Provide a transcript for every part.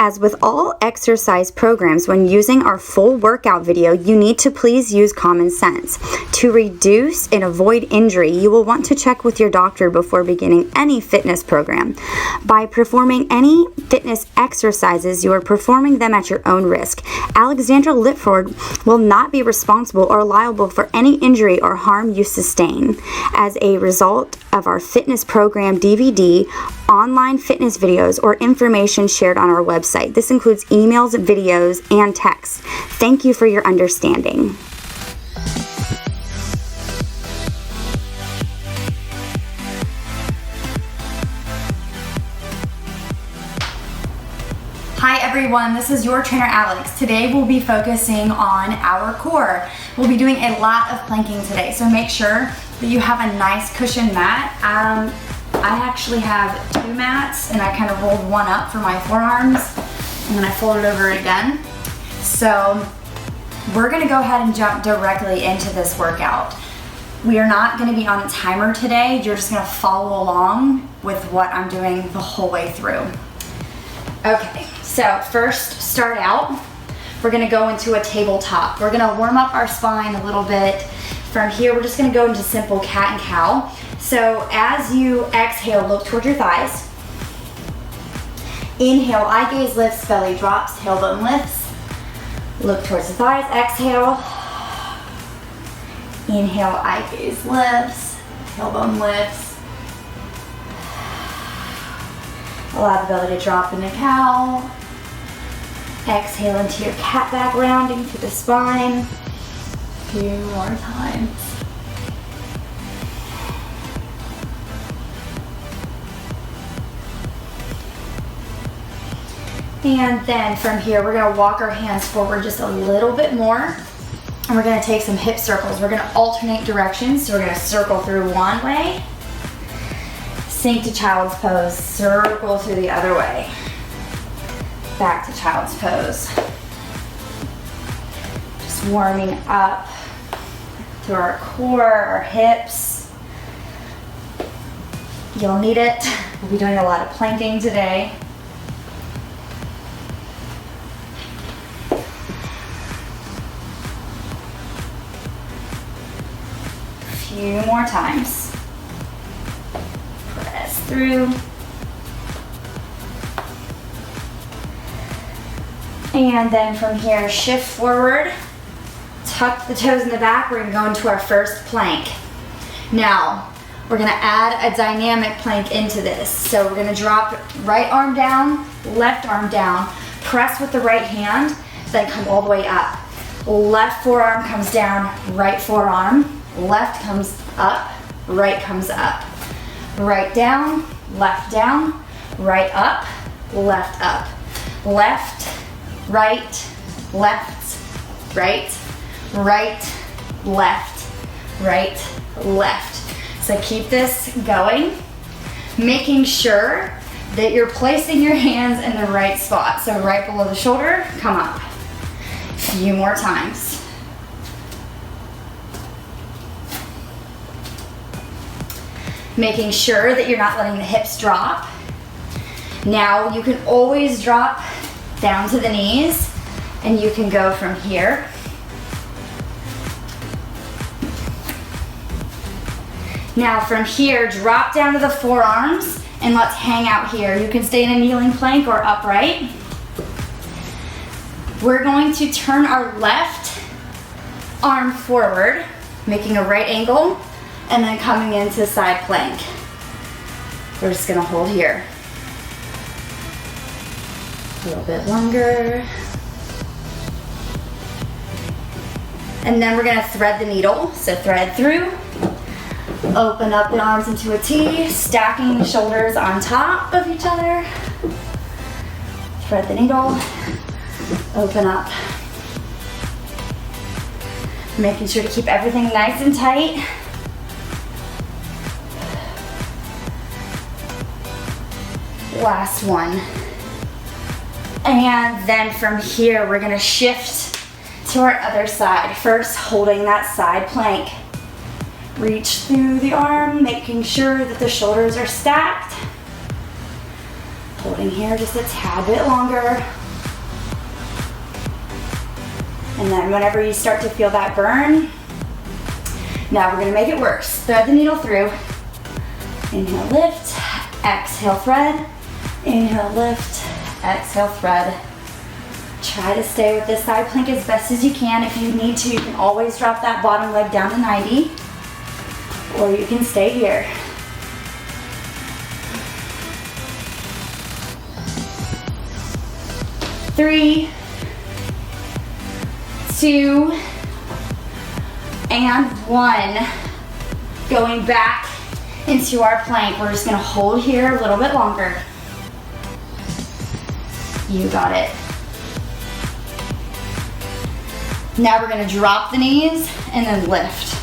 As with all exercise programs, when using our full workout video, you need to please use common sense. To reduce and avoid injury, you will want to check with your doctor before beginning any fitness program. By performing any fitness exercises, you are performing them at your own risk. Alexandra Litford will not be responsible or liable for any injury or harm you sustain as a result of our fitness program DVD, online fitness videos, or information shared on our website. This includes emails, videos, and texts. Thank you for your understanding. Hi everyone, this is your trainer Alex. Today we'll be focusing on our core. We'll be doing a lot of planking today, so make sure that you have a nice cushion mat. I actually have 2 mats, and I kind of rolled one up for my forearms, and then I folded over again. So we're gonna go ahead and jump directly into this workout. We are not gonna be on a timer today. You're just gonna follow along with what I'm doing the whole way through. Okay, so first start out, we're gonna go into a tabletop. We're gonna warm up our spine a little bit. From here, we're just gonna go into simple cat and cow. So as you exhale, look toward your thighs. Inhale, eye gaze lifts, belly drops, tailbone lifts. Look towards the thighs, exhale. Inhale, eye gaze lifts, tailbone lifts. Allow the belly to drop into cow. Exhale into your cat back, rounding through the spine. A few more times. And then from here, we're gonna walk our hands forward just a little bit more. And we're gonna take some hip circles. We're gonna alternate directions. So we're gonna circle through one way, sink to child's pose, circle through the other way. Back to child's pose. Just warming up through our core, our hips. You'll need it. We'll be doing a lot of planking today. A few more times. Press through. And then from here, shift forward, tuck the toes in the back. We're gonna go into our first plank. Now, we're gonna add a dynamic plank into this. So we're gonna drop right arm down, left arm down, press with the right hand, then come all the way up. Left forearm comes down, right forearm, left comes up, right comes up. Right down, right up, left up. Left, right, left, right, left, right, left. So keep this going, making sure that you're placing your hands in the right spot. So right below the shoulder, come up. A few more times. Making sure that you're not letting the hips drop. Now you can always drop down to the knees, and you can go from here. Now from here, drop down to the forearms, and let's hang out here. You can stay in a kneeling plank or upright. We're going to turn our left arm forward, making a right angle, and then coming into side plank. We're just gonna hold here. A little bit longer. And then we're gonna thread the needle. So thread through, open up the arms into a T, stacking the shoulders on top of each other. Thread the needle, open up. Making sure to keep everything nice and tight. Last one. And then from here, we're gonna shift to our other side. First, holding that side plank. Reach through the arm, making sure that the shoulders are stacked. Holding here just a tad bit longer. And then whenever you start to feel that burn, now we're gonna make it worse. Thread the needle through. Inhale, lift, exhale, thread. Inhale, lift, exhale, thread. Try to stay with this side plank as best as you can. If you need to, you can always drop that bottom leg down to 90, or you can stay here. Three, 2, and 1. Going back into our plank. We're just gonna hold here a little bit longer. You got it. Now we're gonna drop the knees and then lift.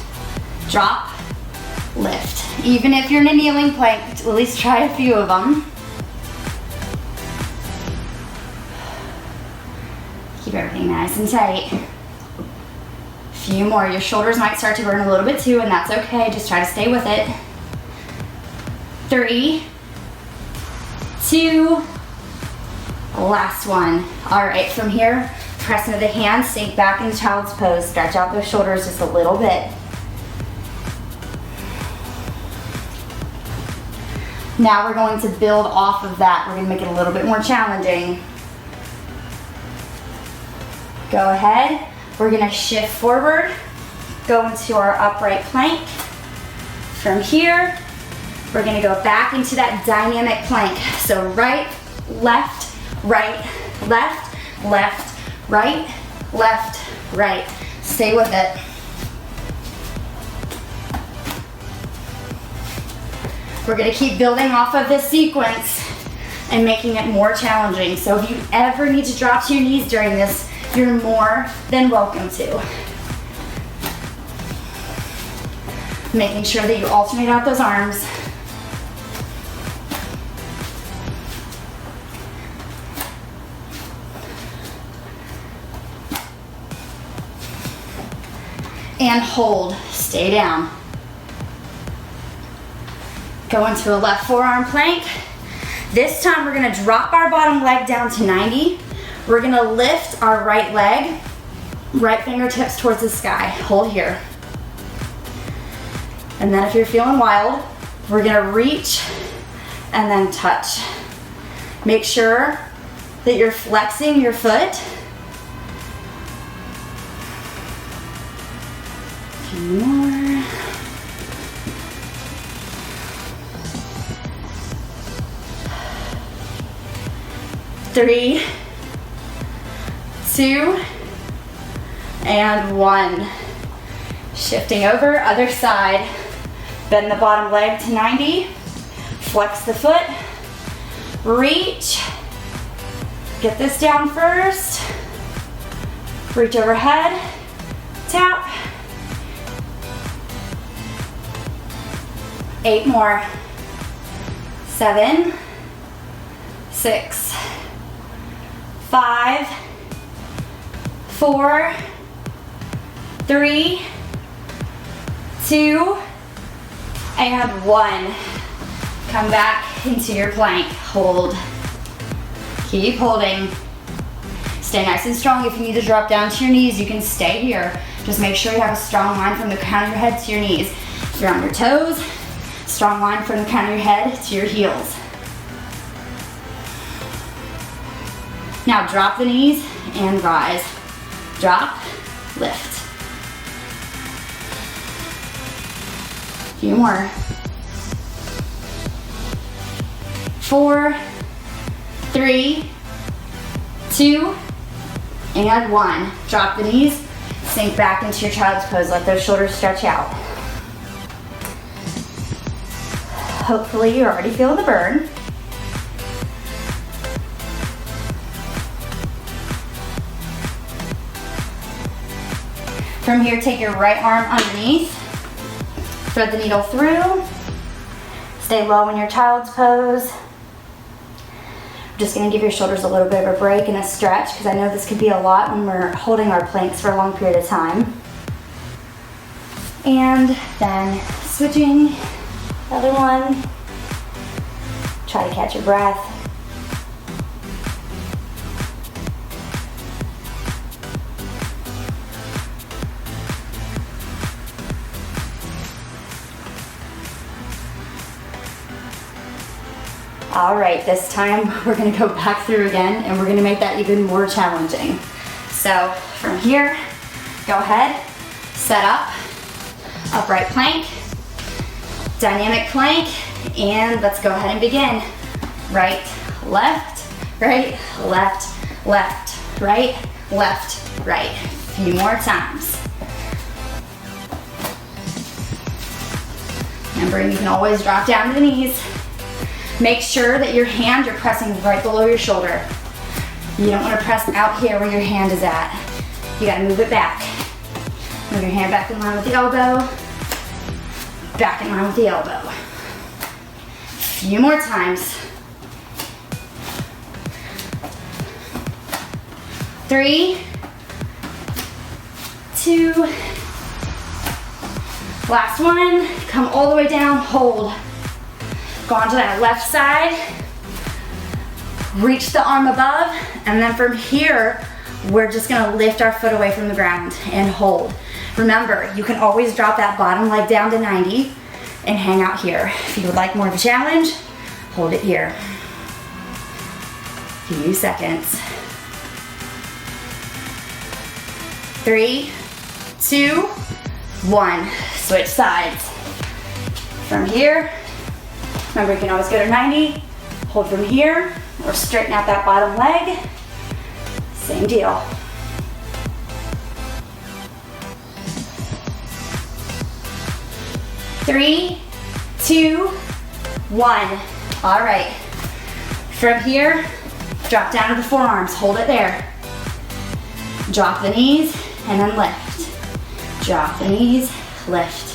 Drop, lift. Even if you're in a kneeling plank, at least try a few of them. Keep everything nice and tight. Few more. Your shoulders might start to burn a little bit too, and that's okay. Just try to stay with it. 3, 2, last one. All right, from here, press into the hands, sink back into child's pose. Stretch out those shoulders just a little bit. Now we're going to build off of that. We're gonna make it a little bit more challenging. Go ahead. We're gonna shift forward, go into our upright plank. From here, we're gonna go back into that dynamic plank. So right, left, right, left, left, right, left, right. Stay with it. We're gonna keep building off of this sequence and making it more challenging. So if you ever need to drop to your knees during this, you're more than welcome to. Making sure that you alternate out those arms. And hold, stay down. Go into a left forearm plank. This time we're gonna drop our bottom leg down to 90. We're gonna lift our right leg, right fingertips towards the sky. Hold here. And then if you're feeling wild, we're gonna reach and then touch. Make sure that you're flexing your foot. A few more. Three, 2, and 1. Shifting over, other side. Bend the bottom leg to 90. Flex the foot. Reach. Get this down first. Reach overhead. Tap. 8 more. 7, 6, 5, 4, 3, 2, and 1. Come back into your plank. Hold. Keep holding. Stay nice and strong. If you need to drop down to your knees, you can stay here. Just make sure you have a strong line from the crown of your head to your knees. If you're on your toes, strong line from the crown of your head to your heels. Now drop the knees and rise. Drop, lift. A few more. 4, 3, 2, and 1. Drop the knees, sink back into your child's pose. Let those shoulders stretch out. Hopefully you're already feeling the burn. From here, take your right arm underneath. Thread the needle through. Stay low in your child's pose. I'm just gonna give your shoulders a little bit of a break and a stretch because I know this could be a lot when we're holding our planks for a long period of time. And then switching, other one. Try to catch your breath. All right, this time we're gonna go back through again and we're gonna make that even more challenging. So from here, go ahead, set up, upright plank, dynamic plank, and let's go ahead and begin. Right, left, right, left, left, right, left, right. A few more times. Remember, you can always drop down to the knees. Make sure that your hands are pressing right below your shoulder. You don't want to press out here where your hand is at. You gotta move it back. Move your hand back in line with the elbow. Back in line with the elbow. A few more times. 3, 2, last one. Come all the way down, hold. Go onto that left side, reach the arm above, and then from here, we're just gonna lift our foot away from the ground and hold. Remember, you can always drop that bottom leg down to 90 and hang out here. If you would like more of a challenge, hold it here. Few seconds. 3, 2, 1. Switch sides. From here, remember, you can always go to 90, hold from here, or straighten out that bottom leg. Same deal. Three, 2, 1. All right. From here, drop down to the forearms, hold it there. Drop the knees, and then lift. Drop the knees, lift.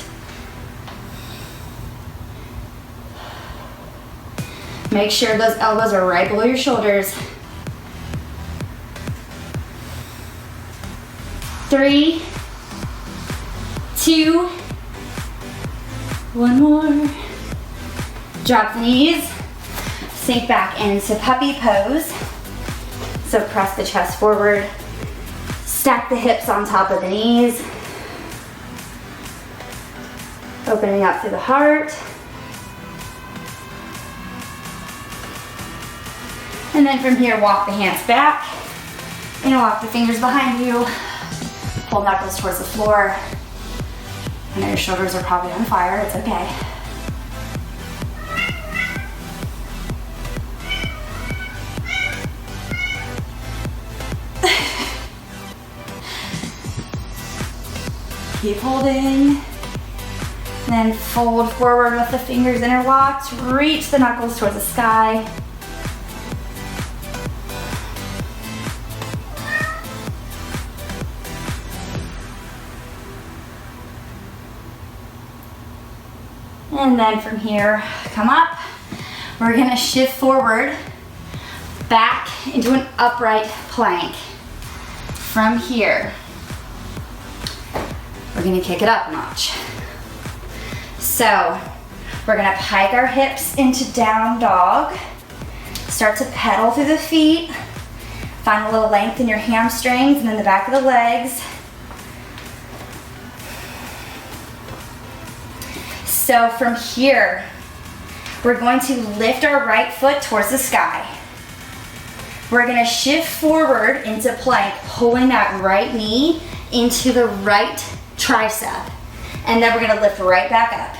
Make sure those elbows are right below your shoulders. 3, 2, 1 more. Drop the knees, sink back into puppy pose. So press the chest forward, stack the hips on top of the knees, opening up through the heart. And then from here, walk the hands back, interlock the fingers behind you, pull knuckles towards the floor. I know your shoulders are probably on fire, it's okay. Keep holding. Then fold forward with the fingers interlocked, reach the knuckles towards the sky. And then from here, come up. We're gonna shift forward, back into an upright plank. From here, we're gonna kick it up a notch. So, we're gonna pike our hips into down dog. Start to pedal through the feet. Find a little length in your hamstrings and in the back of the legs. So from here, we're going to lift our right foot towards the sky. We're gonna shift forward into plank, pulling that right knee into the right tricep. And then we're gonna lift right back up.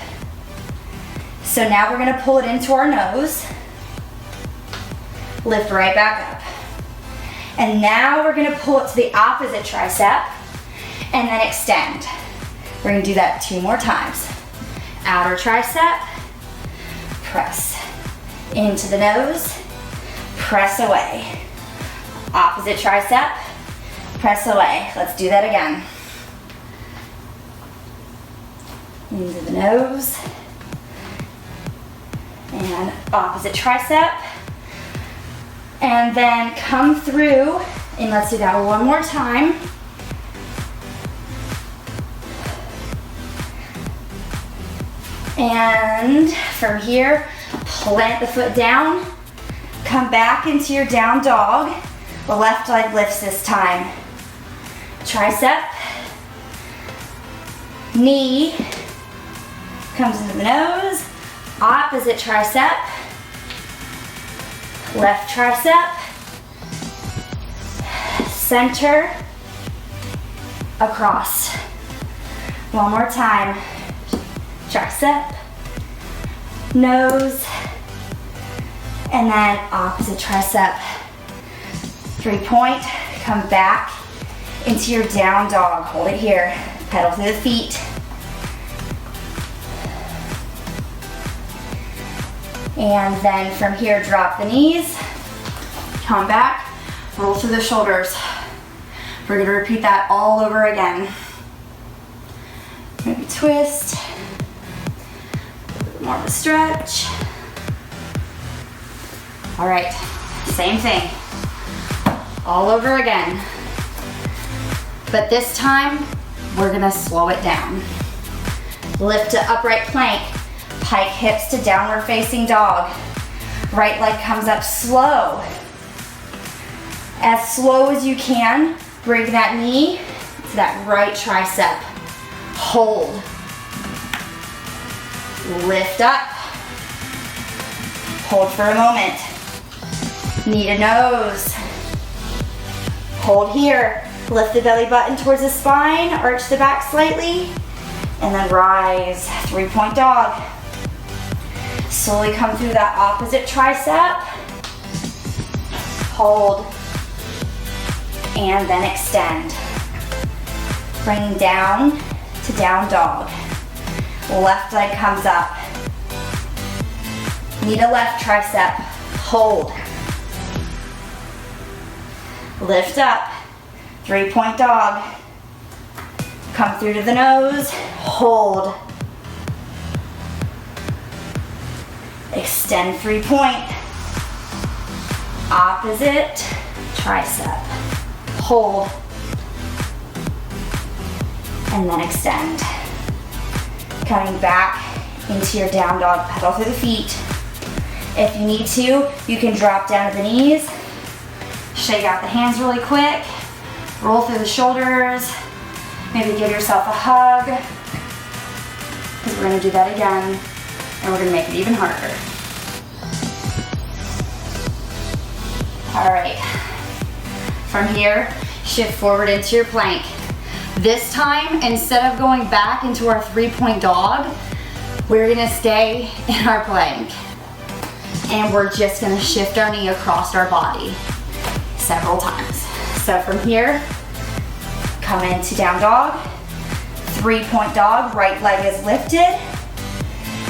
So now we're gonna pull it into our nose, lift right back up. And now we're gonna pull it to the opposite tricep and then extend. We're gonna do that 2 more times. Outer tricep, press into the nose, press away. Opposite tricep, press away. Let's do that again. Into the nose, and opposite tricep. And then come through, and let's do that 1 more time. And from here, plant the foot down, come back into your down dog. The left leg lifts this time. Tricep, knee comes into the nose, opposite tricep, Left tricep, center, across. One more time. Tricep, nose, and then opposite tricep. 3-point, come back into your down dog. Hold it here. Pedal through the feet. And then from here, drop the knees, come back, roll through the shoulders. We're gonna repeat that all over again. Maybe twist, a little bit more of a stretch. All right, same thing, all over again. But this time, we're gonna slow it down. Lift to upright plank. Pike hips to downward facing dog. Right leg comes up slow. As slow as you can, bring that knee to that right tricep. Hold. Lift up. Hold for a moment. Knee to nose. Hold here. Lift the belly button towards the spine, arch the back slightly, and then rise. 3-point dog. Slowly come through that opposite tricep. Hold. And then extend. Bring down to down dog. Left leg comes up. Knee to left tricep. Hold. Lift up. 3-point dog. Come through to the nose. Hold. Extend 3-point. Opposite tricep. Hold. And then extend. Coming back into your down dog, pedal through the feet. If you need to, you can drop down to the knees. Shake out the hands really quick. Roll through the shoulders. Maybe give yourself a hug. Because we're gonna do that again. And we're gonna make it even harder. All right. From here, shift forward into your plank. This time, instead of going back into our 3-point dog, we're gonna stay in our plank. And we're just gonna shift our knee across our body several times. So from here, come into down dog, 3-point dog, right leg is lifted.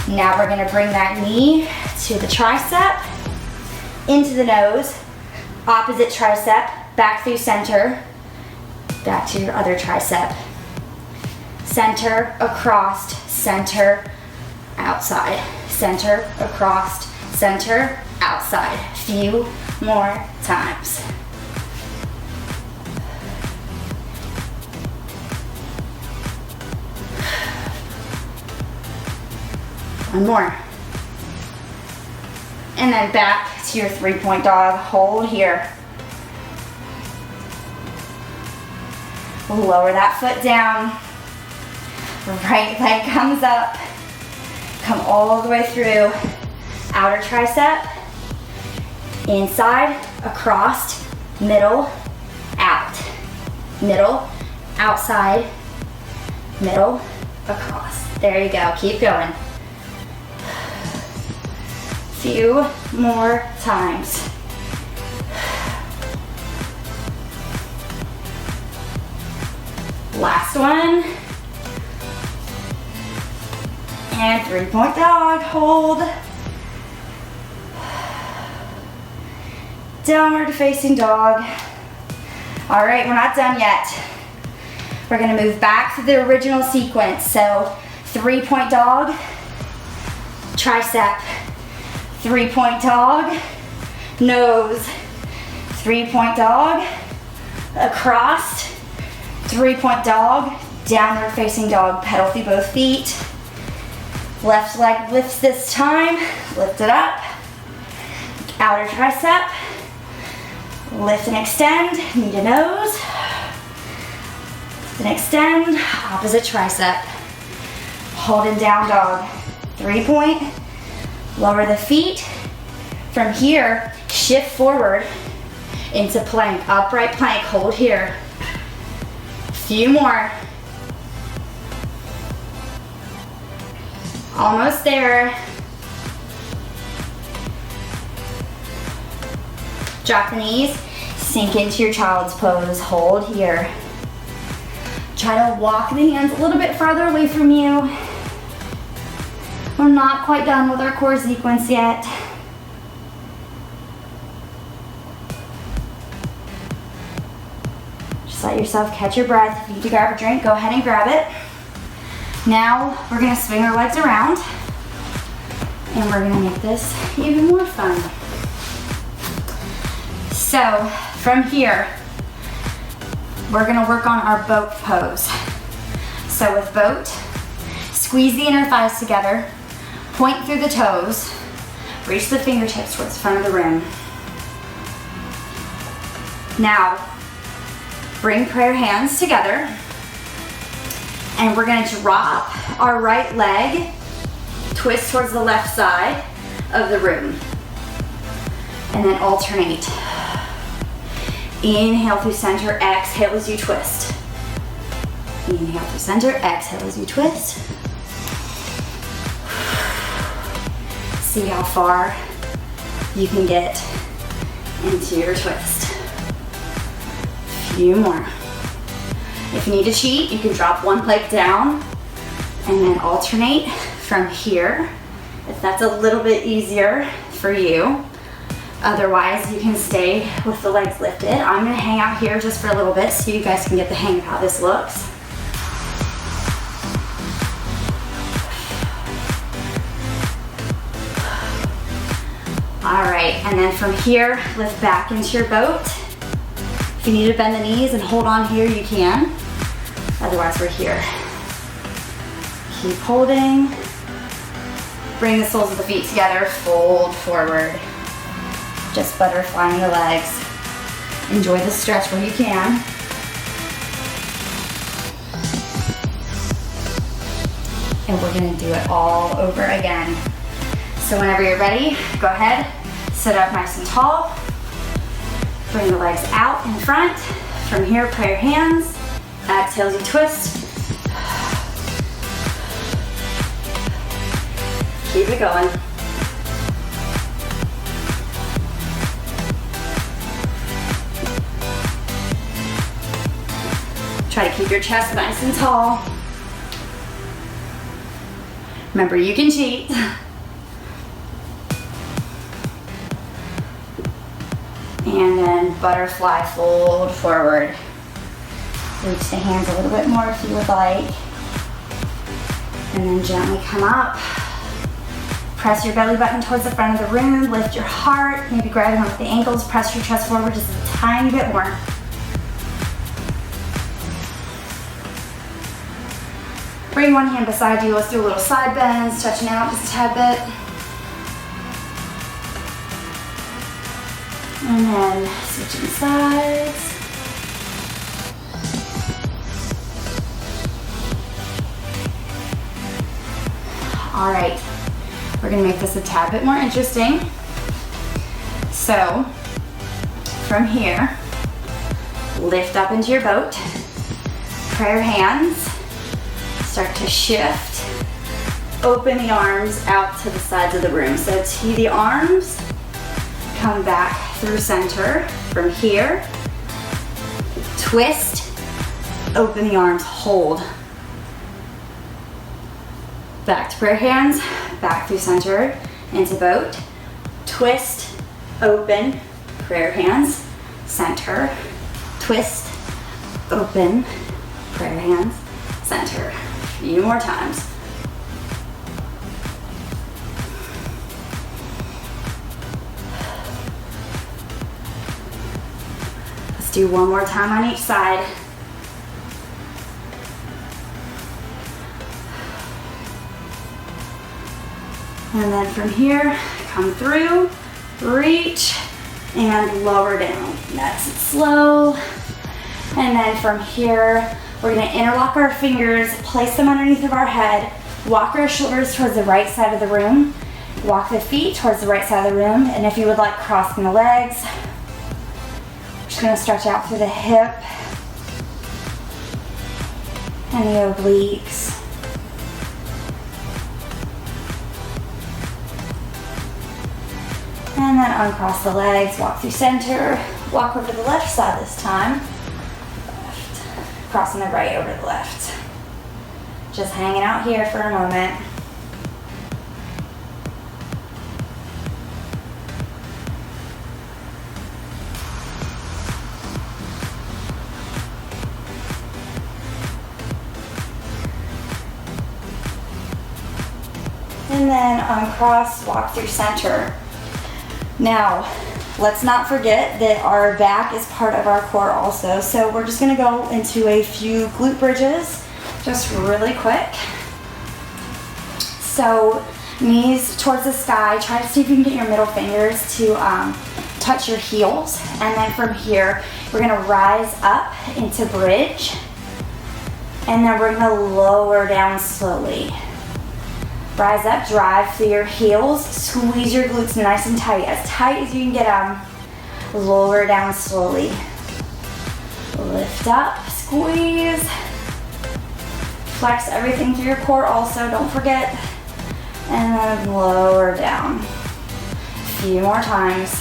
Now we're gonna bring that knee to the tricep, into the nose, opposite tricep, back through center, back to your other tricep. Center, across, center, outside. Center, across, center, outside. Few more times. One more. And then back to your 3-point dog. Hold here. Lower that foot down. Right leg comes up. Come all the way through. Outer tricep. Inside, across, middle, out. Middle, outside, middle, across. There you go. Keep going. Few more times. Last one. And 3-point dog, hold. Downward facing dog. All right, we're not done yet. We're gonna move back to the original sequence. So 3-point dog, tricep, 3-point dog, nose, 3-point dog, across, 3-point dog, downward facing dog, pedal through both feet. Left leg lifts this time, lift it up. Outer tricep, lift and extend, knee to nose. Lift and extend, opposite tricep. Hold in down dog, 3-point. Lower the feet. From here, Shift forward into plank, upright plank, hold here. Few more. Almost there. Drop the knees, sink into your child's pose, hold here. Try to walk the hands a little bit farther away from you. We're not quite done with our core sequence yet. Just let yourself catch your breath. If you need to grab a drink, go ahead and grab it. Now we're gonna swing our legs around and we're gonna make this even more fun. So from here, we're gonna work on our boat pose. So with boat, squeeze the inner thighs together, point through the toes, reach the fingertips towards the front of the room. Now, bring prayer hands together, and we're gonna drop our right leg, twist towards the left side of the room, and then alternate. Inhale through center, exhale as you twist. Inhale through center, exhale as you twist. See how far you can get into your twist. Few more. If you need to cheat, you can drop one leg down and then alternate from here, if that's a little bit easier for you. Otherwise, you can stay with the legs lifted. I'm gonna hang out here just for a little bit so you guys can get the hang of how this looks. All right, and then from here, lift back into your boat. If you need to bend the knees and hold on here, you can. Otherwise, we're here. Keep holding. Bring the soles of the feet together, fold forward. Just butterflying the legs. Enjoy the stretch where you can. And we're gonna do it all over again. So whenever you're ready, go ahead, sit up nice and tall. Bring the legs out in front. From here, prayer hands. Exhale as you twist. Keep it going. Try to keep your chest nice and tall. Remember, you can cheat. And then butterfly, fold forward. Reach the hands a little bit more if you would like. And then gently come up. Press your belly button towards the front of the room. Lift your heart, maybe grab it with the ankles. Press your chest forward just a tiny bit more. Bring one hand beside you. Let's do a little side bend, stretching out just a tad bit. And then switching sides. All right, we're gonna make this a tad bit more interesting. So, from here, lift up into your boat, prayer hands, start to shift, open the arms out to the sides of the room. So tee the arms, come back through center. From here, twist, open the arms, hold. Back to prayer hands, back through center, into boat. Twist, open, prayer hands, center. Twist, open, prayer hands, center. A few more times. Let's do one more time on each side. And then from here, come through, reach, and lower down. Nice and slow. And then from here, we're gonna interlock our fingers, place them underneath of our head, walk our shoulders towards the right side of the room, Walk the feet towards the right side of the room, and if you would like, crossing the legs. Just gonna stretch out through the hip and the obliques. And then uncross the legs, walk through center, walk over to the left side this time. Left. Crossing the right over to the left. Just hanging out here for a moment. And then uncross, walk through center. Now, let's not forget that our back is part of our core also. So we're just gonna go into a few glute bridges, just really quick. So knees towards the sky. Try to see if you can get your middle fingers to touch your heels. And then from here, we're gonna rise up into bridge. And then we're gonna lower down slowly. Rise up, drive through your heels, squeeze your glutes nice and tight as you can get them. Lower down slowly. Lift up, squeeze. Flex everything through your core also, don't forget. And then lower down. A few more times.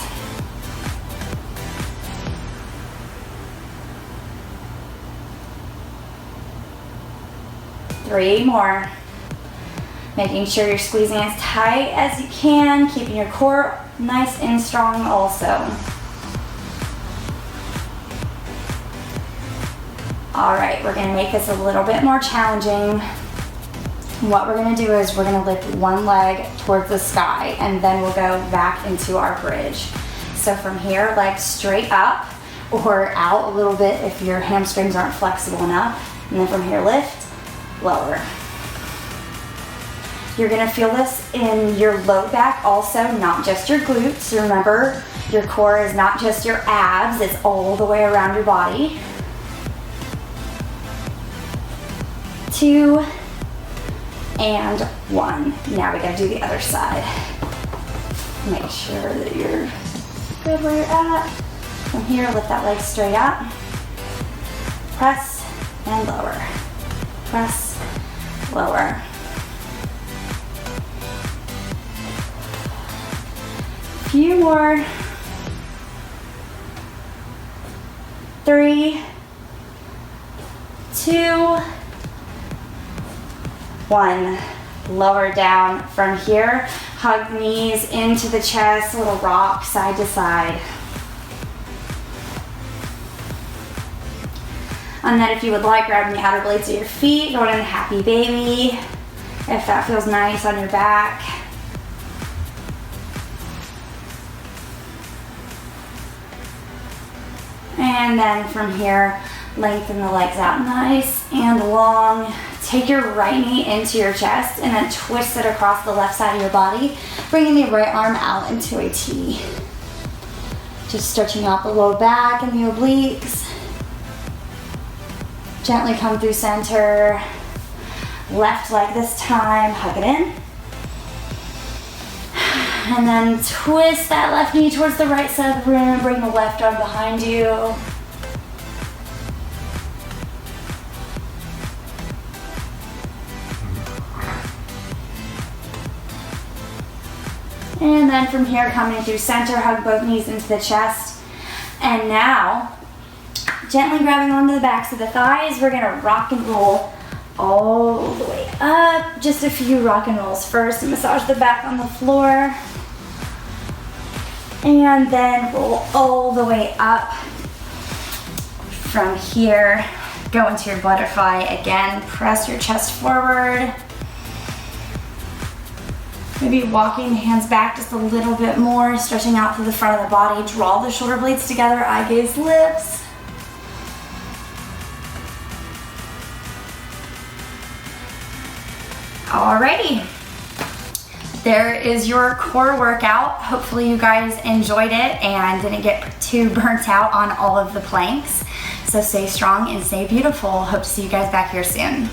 Three more. Making sure you're squeezing as tight as you can, keeping your core nice and strong also. All right, we're gonna make this a little bit more challenging. What we're gonna do is we're gonna lift one leg towards the sky and then we'll go back into our bridge. So from here, legs straight up or out a little bit if your hamstrings aren't flexible enough. And then from here, lift, lower. You're gonna feel this in your low back also, not just your glutes. Remember, your core is not just your abs, it's all the way around your body. 2 and 1. Now we gotta do the other side. Make sure that you're good where you're at. From here, lift that leg straight up. Press and lower. Press, lower. Few more. 3, 2, 1. Lower down from here. Hug knees into the chest, little rock side to side. And then if you would like, grabbing the outer blades of your feet, going in happy baby, if that feels nice on your back. And then from here, lengthen the legs out nice and long. Take your right knee into your chest and then twist it across the left side of your body, bringing the right arm out into a T. Just stretching out the low back and the obliques. Gently come through center. Left leg this time, hug it in. And then twist that left knee towards the right side of the room. Bring the left arm behind you. And then from here, coming through center, hug both knees into the chest. And now, gently grabbing onto the backs of the thighs, we're gonna rock and roll all the way up. Just a few rock and rolls first. Massage the back on the floor. And then roll all the way up. From here, go into your butterfly. Again, press your chest forward. Maybe walking hands back just a little bit more, stretching out through the front of the body. Draw the shoulder blades together, eye gaze lips. Alrighty. There is your core workout. Hopefully you guys enjoyed it and didn't get too burnt out on all of the planks. So stay strong and stay beautiful. Hope to see you guys back here soon.